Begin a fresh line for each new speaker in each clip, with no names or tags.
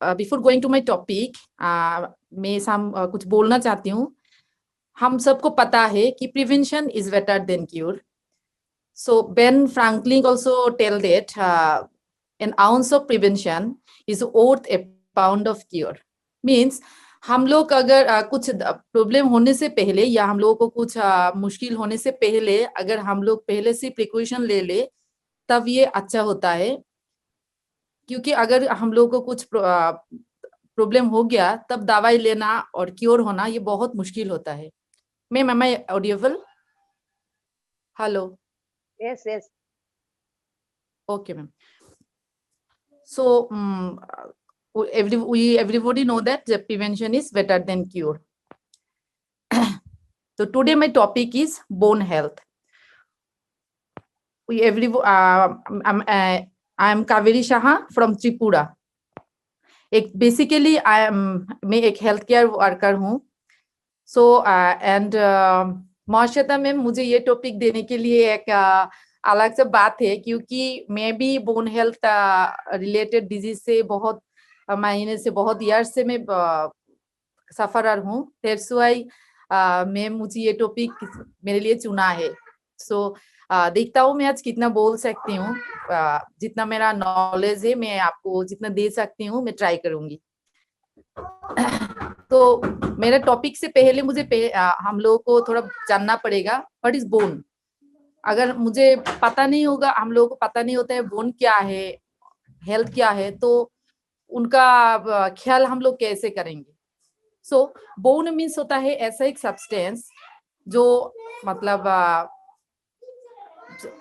Before going to my topic, मैं कुछ बोलना चाहती हूँ। हम सबको पता है कि prevention is better than cure. So Ben Franklin also tell that an ounce of prevention is worth a pound of cure। Means हम लोग अगर कुछ प्रॉब्लम होने से पहले या हम लोगों को कुछ मुश्किल होने से पहले अगर हम लोग पहले से प्रिकॉशन ले ले तब ये अच्छा होता है, क्योंकि अगर हम लोग को कुछ प्रॉब्लम हो गया तब दवाई लेना और क्योर होना ये बहुत मुश्किल होता है। Ma'am, am I audible? Hello?
Yes.
Okay ma'am. So everybody know that the prevention is better than cure. So today my topic is bone health. I am Kaveri Shaha from Tripura. Basically मैं एक health care worker हूँ। So and मोर्शिदा ma'am मुझे ये topic देने के लिए एक अलग से बात है, क्योंकि मैं भी बोन हेल्थ रिलेटेड डिजीज से बहुत महीने से बहुत ईयर से मैं सफरर हूँ। दैट्स व्हाई मैम मुझे ये टॉपिक मेरे लिए चुना है। सो देखता हूँ मैं आज कितना बोल सकती हूँ। जितना मेरा नॉलेज है मैं आपको जितना दे सकती हूँ मैं ट्राई करूंगी। तो मेरे टॉपिक से पहले मुझे हम लोगों को थोड़ा जानना पड़ेगा व्हाट इज बोन। अगर मुझे पता नहीं होगा, हम लोगों को पता नहीं होता है बोन क्या है, हेल्थ क्या है, तो उनका ख्याल हम लोग कैसे करेंगे। सो बोन मीन्स होता है ऐसा एक सब्सटेंस जो मतलब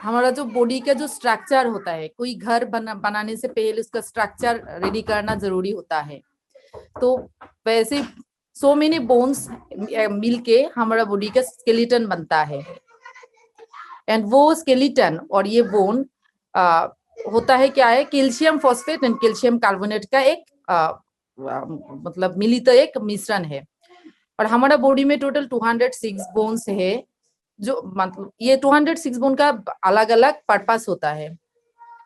हमारा जो बॉडी का जो स्ट्रक्चर होता है, कोई घर बनाने से पहले उसका स्ट्रक्चर रेडी करना जरूरी होता है। तो वैसे सो मेनी बोन्स मिलके हमारा बॉडी का स्केलेटन बनता है। एंड वो स्केलेटन और ये बोन होता है क्या है, calcium phosphate and calcium carbonate का एक मतलब मिलित एक मिश्रण है। और हमारा बॉडी में टोटल 206 बोन्स है, जो मतलब ये 206 बोन का अलग अलग पर्पस होता है।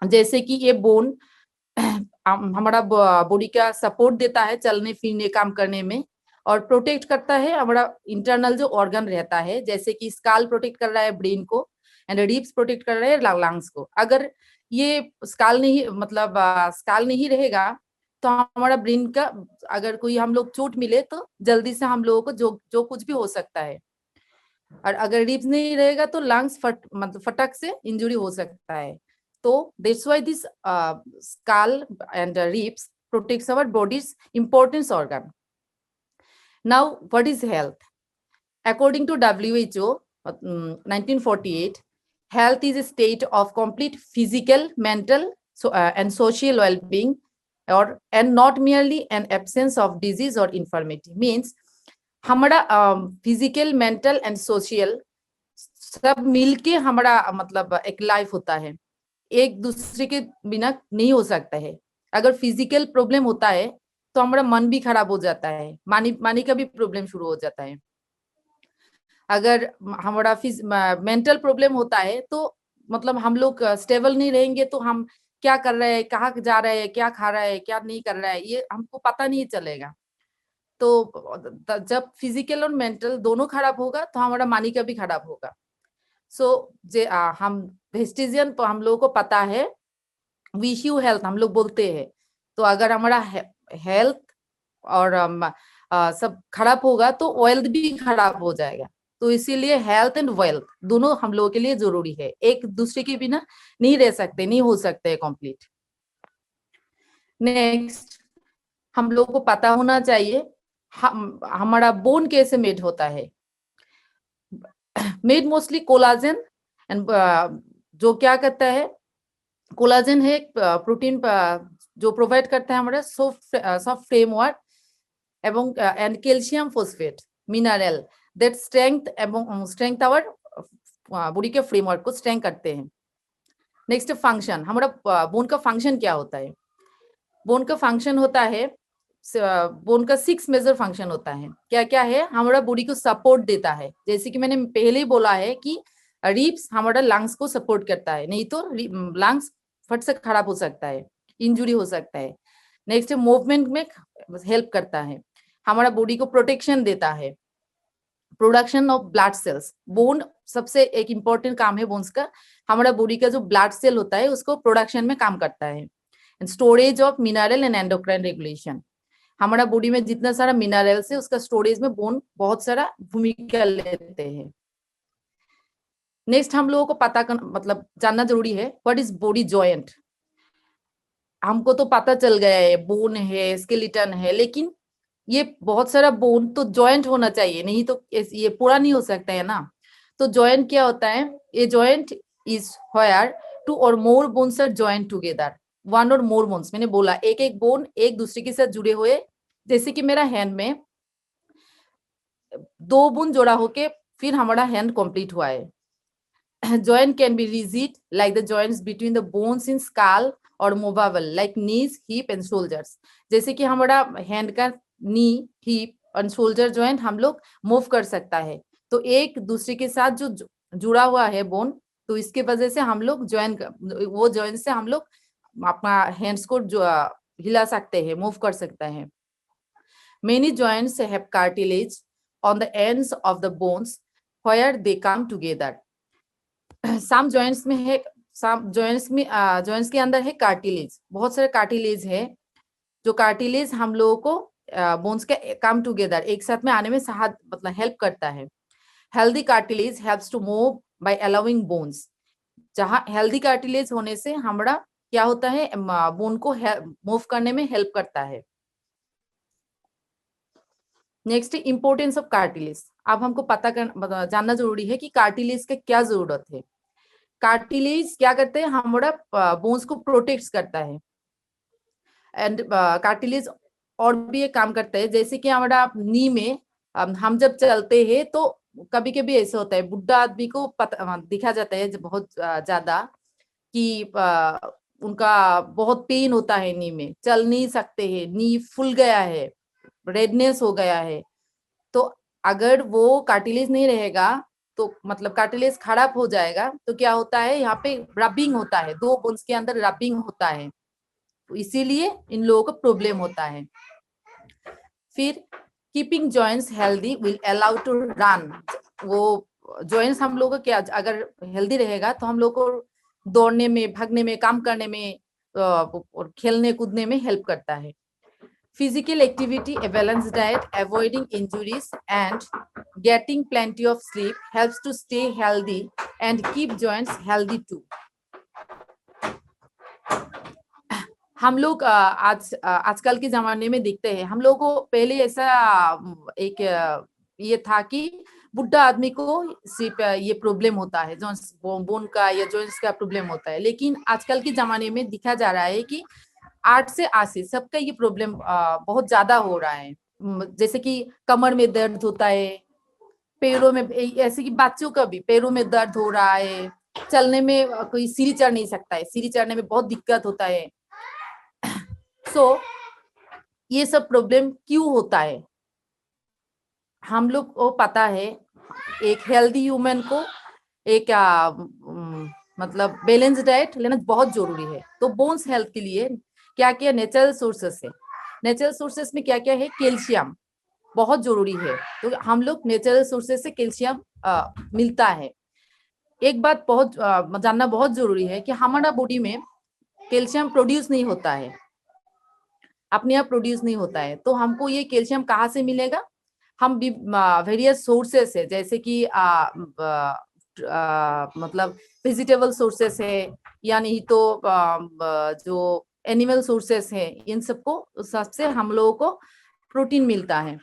जैसे कि ये बोन हमारा बॉडी का सपोर्ट देता है चलने फिरने काम करने में, और प्रोटेक्ट करता है हमारा इंटरनल जो ऑर्गन रहता है, जैसे कि स्काल प्रोटेक्ट कर रहा है ब्रेन को एंड रिब्स प्रोटेक्ट कर रहे हैं लंग्स को। अगर ये स्काल नहीं रहेगा तो हमारा ब्रेन का अगर कोई हम लोग चोट मिले तो जल्दी से हम लोगों को जो कुछ भी हो सकता है। और अगर रिब्स नहीं रहेगा तो लंग्स मतलब फटक से इंजुरी हो सकता है। तो that's why this skull and ribs protects our body's important organ. Now, what is health? According to WHO, 1948, health is a state of complete physical, mental, and social well-being, and not merely an absence of disease or infirmity. Means हमारा physical, mental and social सब मिलके हमारा मतलब एक life होता है, एक दूसरे के बिना नहीं हो सकता है। अगर फिजिकल प्रॉब्लम होता है तो हमारा मन भी खराब हो जाता है, मानी का भी प्रॉब्लम शुरू हो जाता है। अगर हमारा मेंटल प्रॉब्लम होता है तो मतलब हम लोग स्टेबल नहीं रहेंगे, तो हम क्या कर रहे हैं, कहाँ जा रहे हैं, क्या खा रहे हैं, क्या नहीं कर रहा है, ये हमको पता नहीं चलेगा। तो जब फिजिकल और मेंटल दोनों खराब होगा तो हमारा मानी का भी खराब होगा। सो हम वेस्टिजियन हम लोगों को पता है विश यू हेल्थ हम लोग बोलते हैं। तो अगर हमारा हेल्थ और सब खराब होगा तो वेल्थ भी खराब हो जाएगा। तो इसीलिए हेल्थ एंड वेल्थ दोनों हम लोगों के लिए जरूरी है, एक दूसरे के बिना नहीं रह सकते, नहीं हो सकते कंप्लीट। नेक्स्ट, हम लोग को पता होना चाहिए हमारा बोन कैसे मेड होता है। मेड मोस्टली कोलाजन एंड जो क्या करता है, कोलाजन है एक प्रोटीन जो प्रोवाइड करता है हमारा soft framework and calcium phosphate mineral that strength our body के फ्रेमवर्क को स्ट्रेंथ करते हैं। नेक्स्ट फंक्शन, हमारा बोन का फंक्शन क्या होता है। बोन का फंक्शन होता है, बोन का 6 मेजर फंक्शन होता है। क्या क्या है, हमारा बॉडी को सपोर्ट देता है, जैसे कि मैंने पहले ही बोला है कि रिब्स हमारा लंग्स को सपोर्ट करता है, नहीं तो लंग्स फट से खराब हो सकता है, इंजुरी हो सकता है। नेक्स्ट मूवमेंट में हेल्प करता है, हमारा बॉडी को प्रोटेक्शन देता है, production of blood cells, bone सबसे एक इंपॉर्टेंट काम है बोन्स का, हमारा बॉडी का जो ब्लड सेल होता है उसको प्रोडक्शन में काम करता है, storage of mineral and endocrine regulation, हमारा बॉडी में जितना सारा मिनरल्स है उसका स्टोरेज में बोन बहुत सारा भूमिका लेते हैं। नेक्स्ट हम लोगों को पता कर मतलब जानना जरूरी है व्हाट इज बॉडी जॉइंट। हमको तो पता चल गया है बोन है, स्केलेटन है, लेकिन ये बहुत सारा बोन तो जॉइंट होना चाहिए, नहीं तो ये पूरा नहीं हो सकता है ना। तो जॉइंट क्या होता है, ये joint is where two or more bones are joint together, one or more bones, मैंने बोला एक एक बोन एक दूसरे के साथ जुड़े हुए, जैसे कि मेरा हैंड में 2 बोन जोड़ा होके फिर हमारा हैंड कंप्लीट हुआ है। joint can be rigid like the joints between the bones in skull or movable like knees, hip and shoulders। जैसे कि हमारा हैंड का नी, हिप और शोल्डर जॉइंट हम लोग मूव कर सकता है, तो एक दूसरे के साथ जो जुड़ा हुआ है बोन, तो इसके वजह से हम लोग वो जॉइंट से हम लोग अपना हैंड्स को जो हिला सकते हैं, मूव कर सकते हैं। Many joints have cartilage on the ends of the bones where they come together। Some joints में है, सम जॉइंट्स के अंदर है कार्टिलेज, बहुत सारे कार्टिलेज है, जो कार्टिलेज हम लोगों को बोन्स के कम टुगेदर एक साथ में आने में मतलब हेल्प करता है। Healthy cartilage helps to move by allowing bones, जहां हेल्दी कार्टिलेज होने से हमारा क्या होता है, बोन को मूव करने में हेल्प करता है। Next importance of cartilage. अब हमको जानना जरूरी है कि कार्टिलेज का क्या जरूरत है। कार्टिलेज क्या करते हैं, हमारा बोन्स को प्रोटेक्ट करता है, एंड कार्टिलेज और भी एक काम करता है, जैसे कि हमारा नी में हम जब चलते हैं तो कभी कभी ऐसा होता है, बुढ़ा आदमी को दिखा जाता है बहुत ज्यादा कि उनका बहुत पेन होता है, नी में चल नहीं सकते हैं, नी फूल गया है, रेडनेस हो गया है। तो अगर वो कार्टिलेज नहीं रहेगा तो मतलब कार्टिलेज खराब हो जाएगा, तो क्या होता है, यहाँ पे रबिंग होता है, 2 बोन्स के अंदर रबिंग होता है, तो इसीलिए इन लोगों को प्रॉब्लम होता है। फिर keeping joints healthy will allow to run, वो जॉइंट्स हम लोग को क्या अगर हेल्दी रहेगा तो हम लोग को दौड़ने में, भागने में, काम करने में और खेलने कूदने में हेल्प करता है। Physical activity, a balanced diet, avoiding injuries and getting plenty of sleep helps to stay healthy and keep joints healthy too। हम लोग आजकल के जमाने में देखते हैं, हम लोगों को पहले ऐसा एक ये था कि बुढ़ा आदमी को सिर्फ ये प्रॉब्लम होता है, जॉइंट्स बोन का या जॉइंट्स का प्रॉब्लम होता है, लेकिन आजकल के जमाने में दिखा जा रहा है कि 8 से 80 सबका ये प्रॉब्लम बहुत ज्यादा हो रहा है, जैसे कि कमर में दर्द होता है, पैरों में, ऐसे कि बच्चों का भी पैरों में दर्द हो रहा है, चलने में कोई सीढ़ी चढ़ नहीं सकता है, सीढ़ी चढ़ने में बहुत दिक्कत होता है। ये सब प्रॉब्लम क्यों होता है, हम लोग को पता है, एक हेल्दी ह्यूमन को एक मतलब बैलेंस डाइट लेना बहुत जरूरी है। तो बोन्स हेल्थ के लिए क्या क्या नेचुरल सोर्सेस है, नेचुरल सोर्सेस में क्या क्या है, कैल्शियम बहुत जरूरी है, तो हम लोग नेचुरल सोर्सेस से कैल्शियम मिलता है। एक बात बहुत जानना बहुत जरूरी है कि हमारा बॉडी में कैल्शियम प्रोड्यूस नहीं होता है, अपने आप प्रोड्यूस नहीं होता है, तो हमको ये कैल्शियम कहाँ से मिलेगा, हम वेरियस सोर्सेस है, जैसे कि मतलब वेजिटेबल सोर्सेस है, या नहीं तो जो एनिमल सोर्सेस है, इन सबको सबसे हम लोगों को प्रोटीन मिलता है,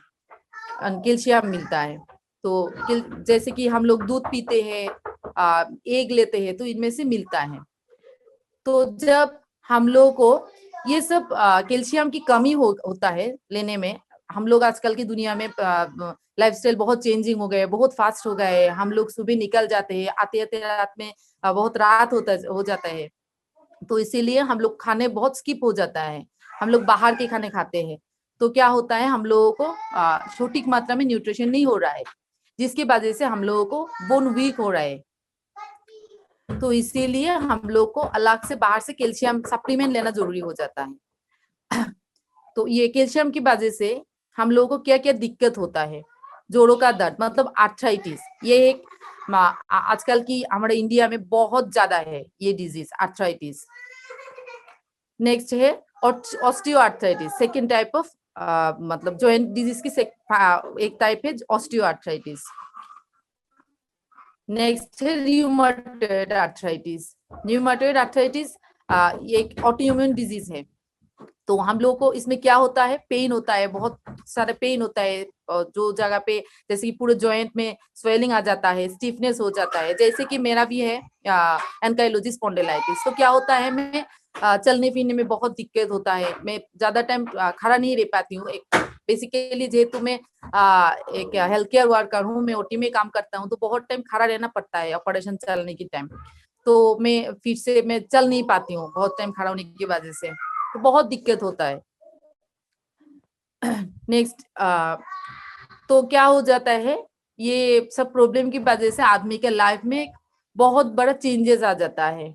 कैल्शियम मिलता है। तो जैसे कि हम लोग दूध पीते हैं, एग लेते हैं, तो इनमें से मिलता है। तो जब हम लोगों को ये सब कैल्शियम की कमी होता है लेने में, हम लोग आजकल की दुनिया में लाइफस्टाइल बहुत चेंजिंग हो गए, बहुत फास्ट हो गए, हम लोग सुबह निकल जाते हैं, आते आते रात में बहुत रात हो जाता है, तो इसीलिए हम लोग खाने बहुत स्किप हो जाता है, हम लोग बाहर के खाने खाते हैं, तो क्या होता है, हम लोगों को सटीक मात्रा में न्यूट्रिशन नहीं हो रहा है, जिसकी वजह से हम लोगों को बोन वीक हो रहा है। तो इसीलिए हम लोग को अलग से बाहर से कैल्शियम सप्लीमेंट लेना जरूरी हो जाता है। तो ये कैल्शियम की वजह से हम लोगों को क्या क्या दिक्कत होता है, जोड़ों का दर्द मतलब आर्थराइटिस, ये एक आजकल की हमारे इंडिया में बहुत ज्यादा है ये डिजीज आर्थराइटिस। नेक्स्ट है osteo arthritis, second type of मतलब जॉइंट डिजीज की एक टाइप है ऑस्टियो आर्थराइटिस। नेक्स्ट है र्यूमेटॉइड आर्थराइटिस। र्यूमेटॉइड आर्थराइटिस ये एक ऑटोइम्यून डिजीज है। तो हम लोगों को इसमें क्या होता है, पेन होता है, बहुत सारे पेन होता है, जो जगह पे जैसे कि पूरे जॉइंट में स्वेलिंग आ जाता है, स्टिफनेस हो जाता है, जैसे कि मेरा भी है एंकाइलोजिंग स्पॉन्डिलाइटिस। तो क्या होता है, मैं चलने फिरने में बहुत दिक्कत होता है, मैं ज्यादा टाइम खड़ा नहीं रह पाती हूँ। बेसिकली जेहेतु मैं एक हेल्थ केयर वर्कर हूँ, मैं ओटी में काम करता हूँ, तो बहुत टाइम खड़ा रहना पड़ता है ऑपरेशन चलने की टाइम। तो मैं फिर से मैं चल नहीं पाती हूँ बहुत टाइम खड़ा होने की वजह से, तो बहुत दिक्कत होता है। नेक्स्ट तो क्या हो जाता है, ये सब प्रॉब्लम की वजह से आदमी के लाइफ में बहुत बड़ा चेंजेस आ जाता है।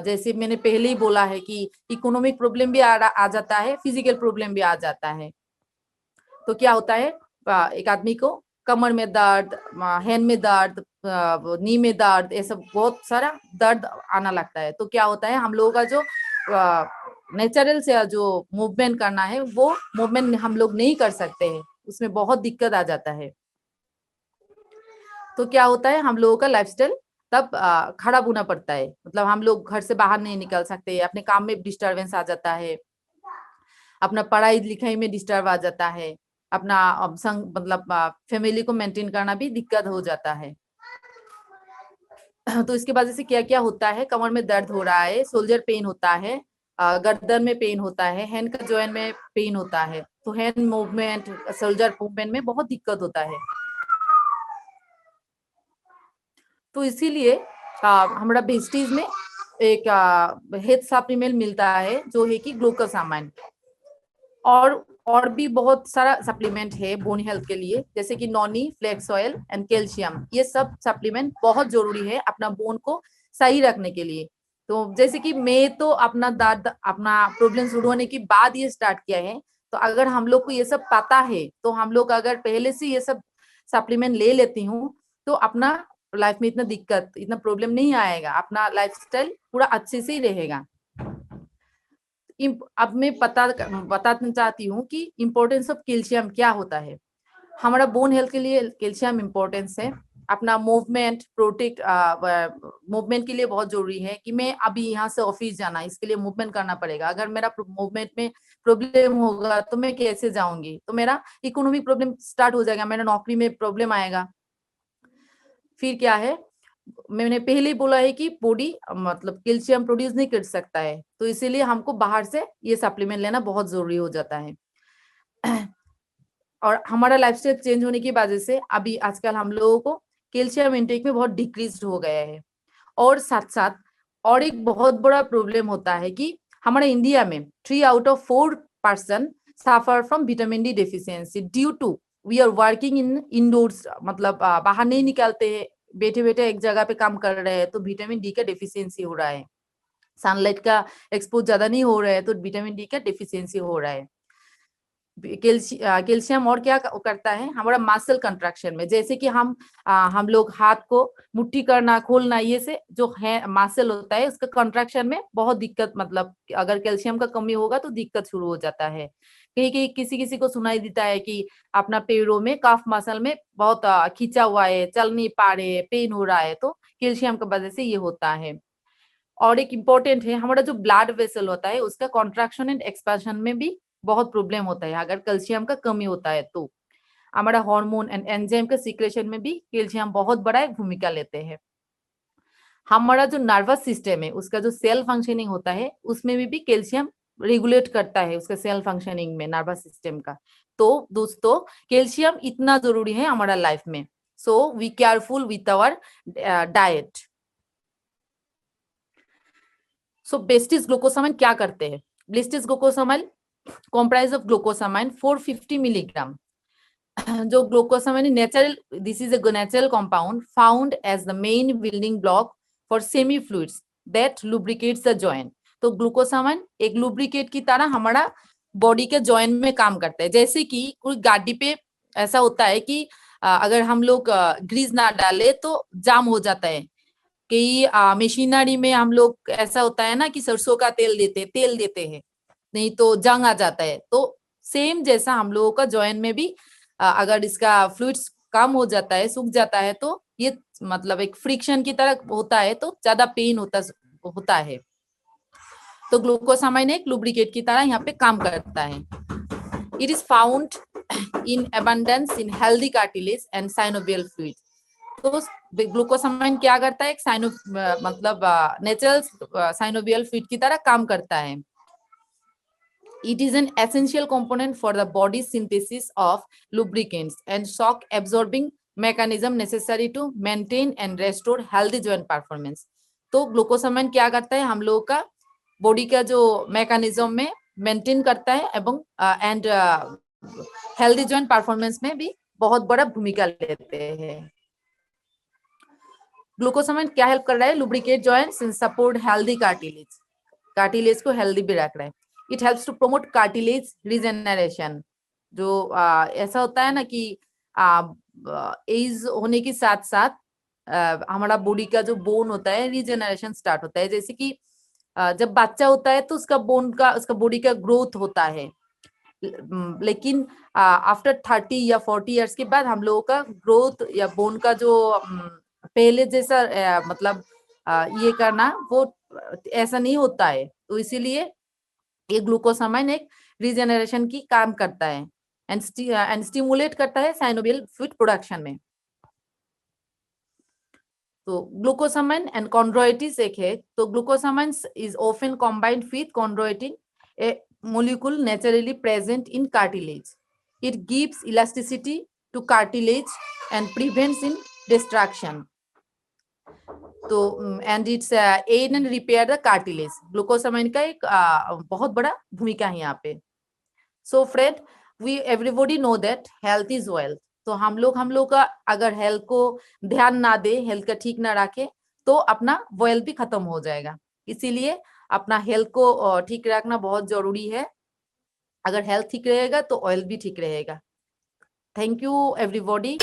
जैसे मैंने पहले ही बोला है कि इकोनॉमिक प्रॉब्लम भी आ जाता है, फिजिकल प्रॉब्लम भी आ जाता है। तो क्या होता है, एक आदमी को कमर में दर्द, हैंड में दर्द, नी में दर्द, ये सब बहुत सारा दर्द आना लगता है। तो क्या होता है, हम लोगों का जो नेचुरल से जो मूवमेंट करना है वो मूवमेंट हम लोग नहीं कर सकते हैं, उसमें बहुत दिक्कत आ जाता है। तो क्या होता है, हम लोगों का लाइफस्टाइल तब खराब होना पड़ता है, मतलब हम लोग घर से बाहर नहीं निकल सकते, अपने काम में डिस्टरबेंस आ जाता है, अपना पढ़ाई लिखाई में डिस्टर्ब आ जाता है, अपना संग मतलब फैमिली को मेंटेन करना भी दिक्कत हो जाता है। तो इसके वजह से क्या क्या होता है, कमर में दर्द हो रहा है, शोल्डर पेन होता है, गर्दन में पेन होता है, हैंड का जॉइंट में पेन होता है, तो हैंड मूवमेंट, शोल्डर मूवमेंट में बहुत दिक्कत होता है। तो इसीलिए हमारा वेस्टीज में एक हेल्थ सप्लीमेंट मिलता है जो है कि ग्लूकोसामाइन, और भी बहुत सारा सप्लीमेंट है बोन हेल्थ के लिए, जैसे कि noni, flax oil and calcium. ये सब सप्लीमेंट बहुत जरूरी है अपना बोन को सही रखने के लिए। तो जैसे कि मैं तो अपना दर्द, अपना प्रॉब्लम शुरू होने के बाद ये स्टार्ट किया है, तो अगर हम लोग को ये सब पता है, तो हम लोग अगर पहले से ये सब सप्लीमेंट ले लेती हूँ, तो अपना लाइफ में इतना दिक्कत, इतना प्रॉब्लम नहीं आएगा, अपना लाइफस्टाइल पूरा अच्छे से ही रहेगा। अब मैं बताना चाहती हूँ कि इम्पोर्टेंस ऑफ कैल्शियम क्या होता है। हमारा बोन हेल्थ के लिए कैल्शियम इम्पोर्टेंस है, अपना मूवमेंट प्रोटेक्ट, मूवमेंट के लिए बहुत जरूरी है कि मैं अभी यहाँ से ऑफिस जाना, इसके लिए मूवमेंट करना पड़ेगा। अगर मेरा मूवमेंट में प्रॉब्लम होगा तो मैं कैसे जाऊंगी, तो मेरा इकोनॉमिक प्रॉब्लम स्टार्ट हो जाएगा, मेरा नौकरी में प्रॉब्लम आएगा। फिर क्या है, मैंने पहले ही बोला है कि बॉडी मतलब कैल्शियम प्रोड्यूस नहीं कर सकता है, तो इसीलिए हमको बाहर से ये सप्लीमेंट लेना बहुत जरूरी हो जाता है। और हमारा लाइफस्टाइल चेंज होने की वजह से अभी आजकल हम लोगों को कैल्शियम इंटेक में बहुत डिक्रीज हो गया है। और साथ साथ और एक बहुत बड़ा प्रॉब्लम होता है कि हमारे इंडिया में 3 out of 4 person suffer from vitamin D deficiency due to we are working in indoors, मतलब बाहर नहीं निकलते हैं, बैठे बैठे एक जगह पे काम कर रहे हैं, तो विटामिन डी का डेफिशिएंसी हो रहा है। सनलाइट का एक्सपोज ज्यादा नहीं हो रहा है, तो विटामिन डी का डेफिशिएंसी हो रहा है। कैल्शियम और क्या करता है, हमारा मसल कंट्रैक्शन में, जैसे कि हम लोग हाथ को मुट्ठी करना खोलना, ये से जो है मसल होता है, उसका कंट्रैक्शन में बहुत दिक्कत, मतलब अगर कैल्शियम का कमी होगा तो दिक्कत शुरू हो जाता है। कहीं कहीं किसी किसी को सुनाई देता है कि अपना पैरों में काफ मसल में बहुत खींचा हुआ है, चल नहीं पा रहे, पेन हो रहा है, तो कैल्शियम की वजह से ये होता है। और एक इम्पोर्टेंट है, हमारा जो ब्लड वेसल होता है उसका कॉन्ट्रैक्शन एंड एक्सपेंशन में भी बहुत प्रॉब्लम होता है अगर कैल्शियम का कमी होता है। तो हमारा हार्मोन एंड एंजाइम का सीक्रेशन में भी कैल्शियम बहुत बड़ा एक भूमिका लेते हैं। हमारा जो नर्वस सिस्टम है उसका जो सेल फंक्शनिंग होता है उसमें भी कैल्शियम रेगुलेट करता है उसका सेल फंक्शनिंग में, नर्वस सिस्टम का। तो दोस्तों कैल्शियम इतना जरूरी है हमारा लाइफ में, so we careful with our diet. So Bestis glucosamine क्या करते हैं, Bestis glucosamine comprised of glucosamine 450 milligram. जो glucosamine natural, this is a natural compound found as the main building block for semi fluids that lubricates the joint. तो glucosamine एक lubricate की तरह हमारा body के जॉइंट में काम करता है। जैसे कि कोई गाड़ी पे ऐसा होता है कि अगर हम लोग ग्रीस ना डाले तो जाम हो जाता है। कि मशीनरी में हम लोग ऐसा होता है ना कि सरसों का तेल देते हैं, नहीं तो जंग आ जाता है। तो सेम जैसा हम लोगों का जॉइंट में भी अगर इसका फ्लूइड्स कम हो जाता है, सूख जाता है, तो ये मतलब एक फ्रिक्शन की तरह होता है, तो ज्यादा पेन होता है। तो ग्लूकोसामाइन एक लुब्रिकेट की तरह यहाँ पे काम करता है। It is found in abundance in healthy cartilage and synovial fluid. तो ग्लूकोसामाइन क्या करता है, एक मतलब नेचुरल साइनोवियल फ्लूइड की तरह काम करता है। It is an essential component for the body's synthesis of lubricants and shock absorbing mechanism necessary to maintain and restore healthy joint performance। तो ग्लूकोसामाइन क्या करता है, हम लोगों का बॉडी का जो मैकेनिज्म में मेंटेन करता है एवं एंड हेल्दी जॉइंट परफॉर्मेंस में भी बहुत बड़ा भूमिका लेते हैं। ग्लूकोसामाइन क्या हेल्प कर रहा है, lubricate joints and support healthy cartilage को हेल्दी भी रख रहा है। It helps to promote cartilage regeneration. जो ऐसा होता है ना कि एज होने के साथ साथ हमारा बॉडी का जो बोन होता है रीजेनरेशन स्टार्ट होता है। जैसे कि जब बच्चा होता है तो उसका बॉडी का ग्रोथ होता है, लेकिन आफ्टर 30 या 40 इयर्स के बाद हम लोगों का ग्रोथ या बोन का जो पहले जैसा मतलब ये करना वो ऐसा नहीं होता है। तो इसीलिए ये ग्लूकोसामाइन एक रीजेनरेशन की काम करता है एंड स्टिमुलेट करता है साइनोवियल फ्लूइड प्रोडक्शन में। तो ग्लूकोसामाइन एंड कॉन्ड्रोइटिस एक है। तो glucosamine is often combined with chondroitin, A molecule naturally present in cartilage. It gives elasticity to cartilage and prevents in destruction. तो and it's aid and repair the cartilage. Glucosamine का एक बहुत बड़ा भूमिका है यहाँ पे। So friend, we everybody know that health is wealth. तो हम लोग का अगर हेल्थ को ध्यान ना दे, हेल्थ का ठीक ना रखे, तो अपना वेल्थ भी खत्म हो जाएगा। इसीलिए अपना हेल्थ को ठीक रखना बहुत जरूरी है। अगर हेल्थ ठीक रहेगा तो ऑयल भी ठीक रहेगा। Thank you everybody.